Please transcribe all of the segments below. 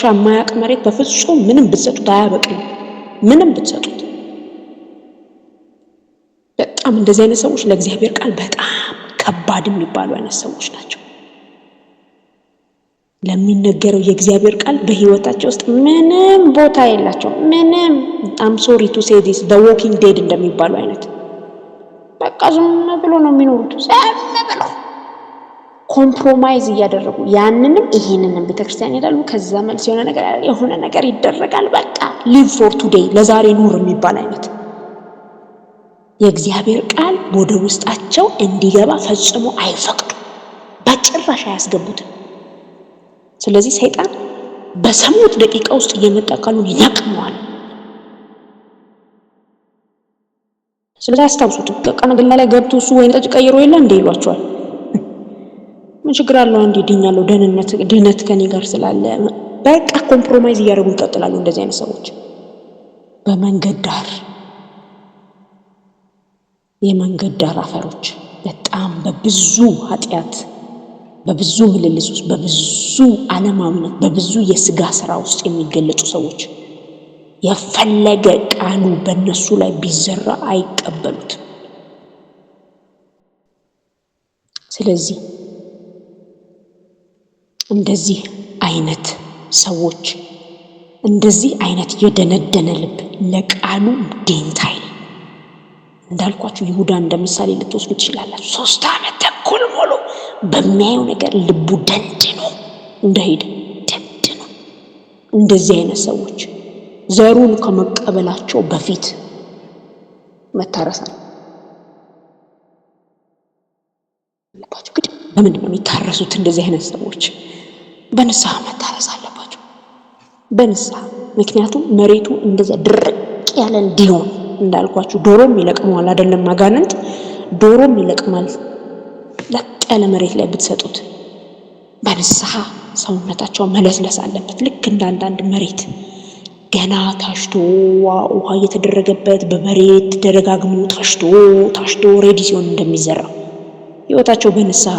እርሻ የማያውቅ መሬት በፍጹም ምንም ብትሰጡት አያበቅም። ምንም ብትሰጡት። በጣም እንደዚህ አይነት ሰዎች ለእግዚአብሔር ቃል በጣም ከባድ የሚባሉ አይነት ሰዎች ናቸው። ለሚነገረው የእግዚአብሔር ቃል በህይወታቸው ውስጥ ምንም ቦታ የላቸው። ምንም I'm sorry to say this the walking dead እንደሚባሉ አይነት በቃ ዝም ብሎ ነው የሚኖሩት። ዝም ብሎ ኮምፕሮማይዝ እያደረጉ ያንንም ይሄንንም ቤተክርስቲያን ይላሉ። ከዛ መልስ የሆነ ነገር ይደረጋል። በቃ live for today ለዛሬ ኑር የሚባል አይነት የእግዚአብሔር ቃል ወደ ውስጣቸው እንዲገባ ፈጽሞ አይፈቅዱም። በጭራሽ አያስገቡትም። ስለዚህ ሰይጣን በሰሙት ደቂቃ ውስጥ እየመጣ ቃሉን ይነቅመዋል። ስለዚህ አስታውሱት። ቀንግላ ላይ ገብቶ እሱ ወይን ጠጅ ቀይሮ የለ እንደ ይሏቸዋል። ምን ችግር አለው? አንዴ ድኛለሁ፣ ድነት ከኔ ጋር ስላለ በቃ ኮምፕሮማይዝ እያደረጉ ይቀጥላሉ። እንደዚህ አይነት ሰዎች በመንገድ ዳር የመንገድ ዳር አፈሮች በጣም በብዙ ኃጢአት፣ በብዙ ምልልስ ውስጥ፣ በብዙ ዓለማዊነት፣ በብዙ የስጋ ስራ ውስጥ የሚገለጹ ሰዎች የፈለገ ቃሉ በእነሱ ላይ ቢዘራ አይቀበሉት። ስለዚህ እንደዚህ አይነት ሰዎች እንደዚህ አይነት የደነደነ ልብ ለቃሉ ደንታ እንዳልኳችሁ ይሁዳ እንደምሳሌ ልትወስዱ ትችላላችሁ። 3 ዓመት ተኩል ሙሉ በሚያየው ነገር ልቡ ደንድኖ እንደሄደ ደንድኖ። እንደዚህ አይነት ሰዎች ዘሩን ከመቀበላቸው በፊት መታረስ አለባቸው። ግን በምንድን ነው የሚታረሱት? እንደዚህ አይነት ሰዎች በንስሐ መታረስ አለባቸው። በንስሐ ምክንያቱም መሬቱ እንደዛ ድርቅ ያለ እንዲሆን እንዳልኳችሁ ዶሮም ይለቅማል አይደለም? አጋንንት ዶሮም ይለቅማል። ለጥ ያለ መሬት ላይ ብትሰጡት በንስሐ ሰውነታቸው መለስለስ አለበት። ልክ እንዳንዳንድ መሬት ገና ታሽቶ ውሃ እየተደረገበት በመሬት ተደጋግሞ ታሽቶ ሬዲ ሲሆን እንደሚዘራው ህይወታቸው በንስሐ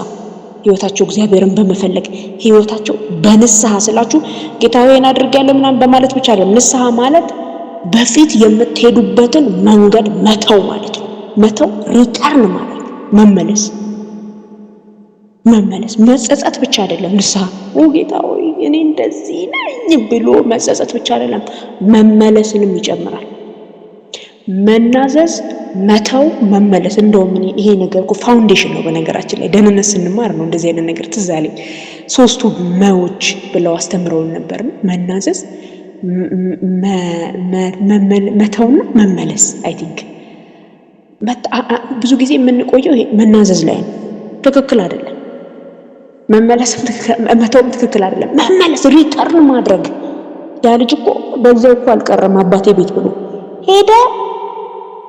ህይወታቸው እግዚአብሔርን በመፈለግ ህይወታቸው በንስሐ ስላችሁ ጌታዬን አድርጌያለሁ ምናምን በማለት ብቻ አይደለም። ንስሐ ማለት በፊት የምትሄዱበትን መንገድ መተው ማለት ነው። መተው ሪተርን ማለት ነው። መመለስ መጸጸት ብቻ አይደለም። ንስሐ ጌታ ሆይ እኔ እንደዚህ ነኝ ብሎ መጸጸት ብቻ አይደለም፣ መመለስንም ይጨምራል። መናዘዝ፣ መተው፣ መመለስ። እንደውም ይሄ ነገር እኮ ፋውንዴሽን ነው። በነገራችን ላይ ደህንነት ስንማር ነው እንደዚህ አይነት ነገር ትዝ አለኝ። 3ቱ መዎች ብለው አስተምረውን ነበር። መናዘዝ፣ መተውና መመለስ። አይ ቲንክ ብዙ ጊዜ የምንቆየው ይሄ መናዘዝ ላይ ነው። ትክክል አይደለም። መተውም ትክክል አይደለም። መመለስ፣ ሪተርን ማድረግ። ያ ልጅ እኮ በዛው እኮ አልቀረም አባቴ ቤት ብሎ ሄደ።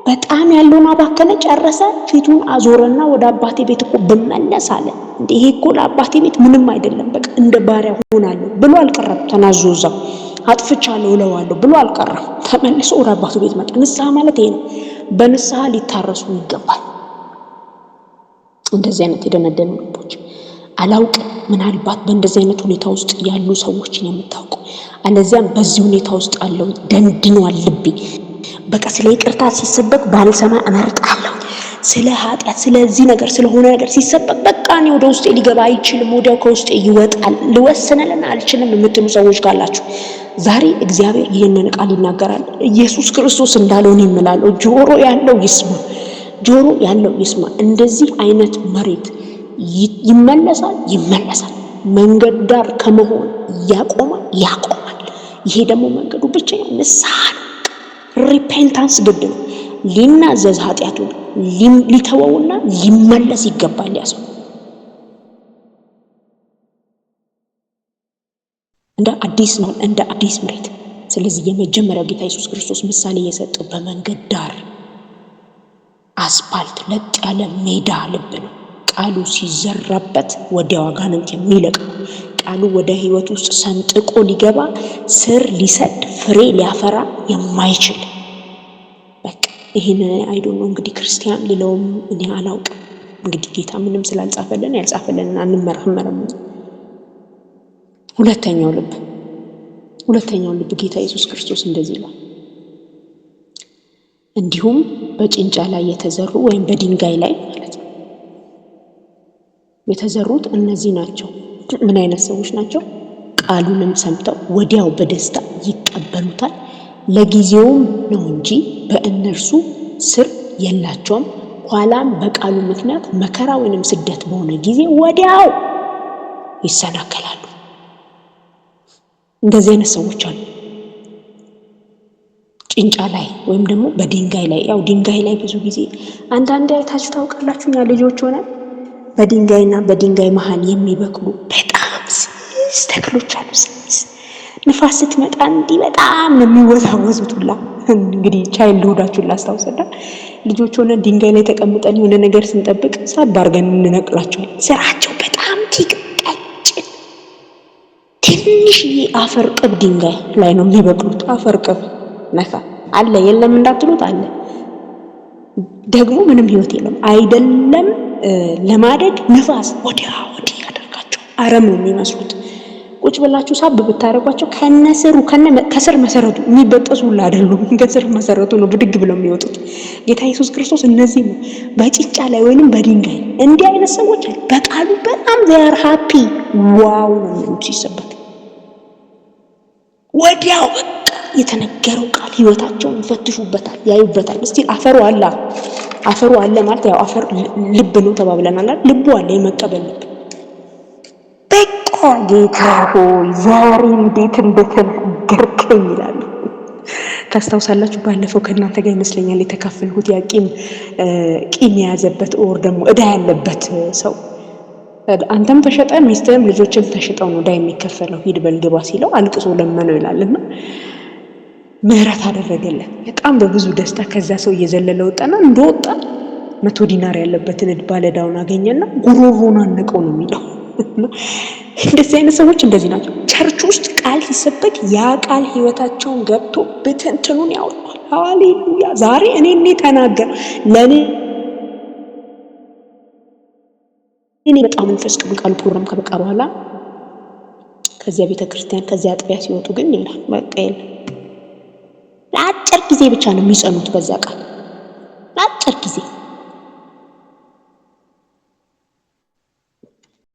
በጣም ያለውን አባከነ፣ ጨረሰ። ፊቱን አዞረና ወደ አባቴ ቤት እኮ ብመለስ አለ። እንዴ ይሄ እኮ ለአባቴ ቤት ምንም አይደለም፣ በቃ እንደ ባሪያ ሆናለሁ ብሎ አልቀረም። ተናዞ እዛው አጥፍቻለሁ እለዋለሁ ብሎ አልቀረም። ተመልሶ ወደ አባቱ ቤት መጣ። ንስሐ ማለት ይሄ ነው። በንስሐ ሊታረሱ ይገባል። እንደዚህ አይነት የደነደኑ ልቦች አላውቅም። ምናልባት በእንደዚህ አይነት ሁኔታ ውስጥ ያሉ ሰዎችን የምታውቁ፣ አለዚያም በዚህ ሁኔታ ውስጥ አለው ደንድኗል ልቤ፣ በቃ ስለ ይቅርታ ሲሰበክ ባልሰማ እመርጣለሁ፣ ስለ ኃጢአት ስለዚህ ነገር ስለሆነ ነገር ሲሰበክ በቃ እኔ ወደ ውስጤ ሊገባ አይችልም፣ ወዲያው ከውስጤ ይወጣል፣ ልወስነልና አልችልም የምትሉ ሰዎች ካላችሁ ዛሬ እግዚአብሔር ይህንን ቃል ይናገራል። ኢየሱስ ክርስቶስ እንዳለው ነው የምላለው። ጆሮ ያለው ይስማ፣ ጆሮ ያለው ይስማ። እንደዚህ አይነት መሬት ይመለሳል። መንገድ ዳር ከመሆን ያቆማል። ይሄ ደግሞ መንገዱ ብቻ ንስሐ ነው። ሪፔንታንስ ግድ ነው። ሊናዘዝ ኃጢአቱን ሊተወውና ሊመለስ ይገባል። ያሰው እንደ አዲስ መሬት። ስለዚህ የመጀመሪያው ጌታ ኢየሱስ ክርስቶስ ምሳሌ የሰጠው በመንገድ ዳር አስፋልት ለጥ ያለ ሜዳ ልብ ነው። ቃሉ ሲዘራበት ወዲያው አጋንንት የሚለቀው ቃሉ ወደ ህይወት ውስጥ ሰንጥቆ ሊገባ ስር ሊሰድ ፍሬ ሊያፈራ የማይችል በቃ ይሄን አይዶን ነው እንግዲህ ክርስቲያን ሊለውም እኔ አላውቅም። እንግዲህ ጌታ ምንም ስላልጻፈልን ያልጻፈልን አንመረምርም። ሁለተኛው ልብ ሁለተኛውን ልብ ጌታ ኢየሱስ ክርስቶስ እንደዚህ ይላል፣ እንዲሁም በጭንጫ ላይ የተዘሩ ወይም በድንጋይ ላይ ማለት ነው የተዘሩት እነዚህ ናቸው። ምን አይነት ሰዎች ናቸው? ቃሉንም ሰምተው ወዲያው በደስታ ይቀበሉታል፣ ለጊዜውም ነው እንጂ በእነርሱ ስር የላቸውም። ኋላም በቃሉ ምክንያት መከራ ወይንም ስደት በሆነ ጊዜ ወዲያው ይሰናከላሉ። እንደዚህ አይነት ሰዎች አሉ። ጭንጫ ላይ ወይም ደግሞ በድንጋይ ላይ። ያው ድንጋይ ላይ ብዙ ጊዜ አንዳንድ አይታችሁ ታውቃላችሁ። እኛ ልጆች ሆነ በድንጋይና በድንጋይ መሃል የሚበቅሉ በጣም ስስ ተክሎች አሉ። ስስ ንፋስ ስትመጣ እንዲህ በጣም ነው የሚወዛወዙት ሁላ። እንግዲህ ቻይልድ ሁዳችሁን ላስታውሰዳ ልጆች ሆነ ድንጋይ ላይ ተቀምጠን የሆነ ነገር ስንጠብቅ ሳብ አድርገን እንነቅላቸዋለን። ስራቸው በጣም ቀጭን ትንሽዬ አፈር ቅብ ድንጋይ ላይ ነው የሚበቅሉት። አፈር ቅብ ነካ አለ የለም እንዳትሉት አለ። ደግሞ ምንም ህይወት የለም አይደለም። ለማደግ ንፋስ ወዲያ ወዲህ ያደርጋቸው። አረም ነው የሚመስሉት። ቁጭ ብላችሁ ሳብ ብታረጓቸው ከነስሩ ከስር መሰረቱ የሚበጠሱ ሁሉ አይደሉም። ከስር መሰረቱ ነው ብድግ ብለው የሚወጡት። ጌታ ኢየሱስ ክርስቶስ እነዚህ ነው በጭንጫ ላይ ወይንም በድንጋይ እንዲህ አይነት ሰዎች በቃሉ በጣም ዜር ሃፒ ዋው ነው የሚሉት ሲሰበክ ወዲያው በቃ የተነገረው ቃል ህይወታቸውን ይፈትሹበታል፣ ያዩበታል። እስቲ አፈሩ አለ ማለት ያው አፈር ልብ ነው ተባብለናል። ልቡ አለ የመቀበል ልብ። በቃ ጌታ ሆይ ዛሬ እንዴት እንደተናገርከኝ ይላሉ። ታስታውሳላችሁ? ባለፈው ከእናንተ ጋር ይመስለኛል የተካፈልኩት ያ ቂም የያዘበት ኦር ደግሞ እዳ ያለበት ሰው አንተም ተሸጠ ሚስትህም ልጆችም ተሽጠው ነው እዳ የሚከፈለው፣ ሂድ በልግባ ሲለው አልቅሶ ለመነው ይላልና ምህረት አደረገለት በጣም በብዙ ደስታ። ከዛ ሰው እየዘለለ ወጣና እንደወጣ 100 ዲናር ያለበትን ባለዳውን አገኘና ጉሮሮን አነቀው ነው የሚለው። እንደዚህ አይነት ሰዎች እንደዚህ ናቸው። ቸርች ውስጥ ቃል ሲሰበክ ያ ቃል ህይወታቸውን ገብቶ በትንትኑን ያወጣል። ሃሌሉያ! ዛሬ እኔ ተናገር ለኔ በጣም መንፈስ ቅዱስ ቃል ፕሮግራም ከበቃ በኋላ ከዚያ ቤተክርስቲያን ከዚያ አጥቢያ ሲወጡ ግን ይላል በቃ ለአጭር ጊዜ ብቻ ነው የሚጸኑት በዛ ቃል ለአጭር ጊዜ።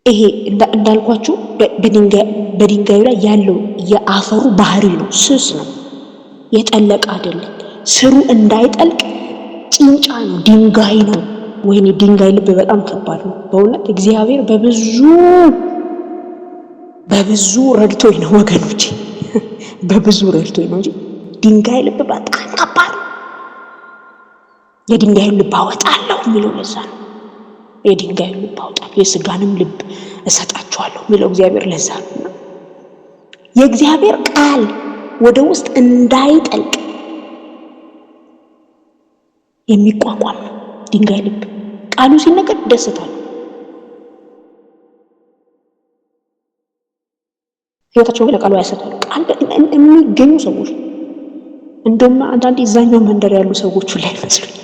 ይሄ እንዳልኳችሁ በድንጋዩ ላይ ያለው የአፈሩ ባህሪ ነው፣ ስስ ነው፣ የጠለቀ አይደለም። ስሩ እንዳይጠልቅ ጭንጫ ነው፣ ድንጋይ ነው። ወይኔ ድንጋይ ልብ በጣም ከባድ ነው በእውነት። እግዚአብሔር በብዙ ረድቶኝ ነው ወገኖቼ፣ በብዙ ረድቶኝ ነው እንጂ ድንጋይ ልብ በጣም ከባድ ነው። የድንጋይ ልብ አወጣለሁ የሚለው ለዛ ነው። የድንጋይ ልብ አወጣለሁ የስጋንም ልብ እሰጣቸዋለሁ የሚለው እግዚአብሔር ለዛ ነው። የእግዚአብሔር ቃል ወደ ውስጥ እንዳይጠልቅ የሚቋቋም ነው ድንጋይ ልብ። ቃሉ ሲነገር ደስታል። ህይወታቸውን ለቃሉ ያሰጣሉ። ቃል የሚገኙ ሰዎች እንደውም አንዳንዴ እዛኛው መንደር ያሉ ሰዎች ላይ ይመስሉኝ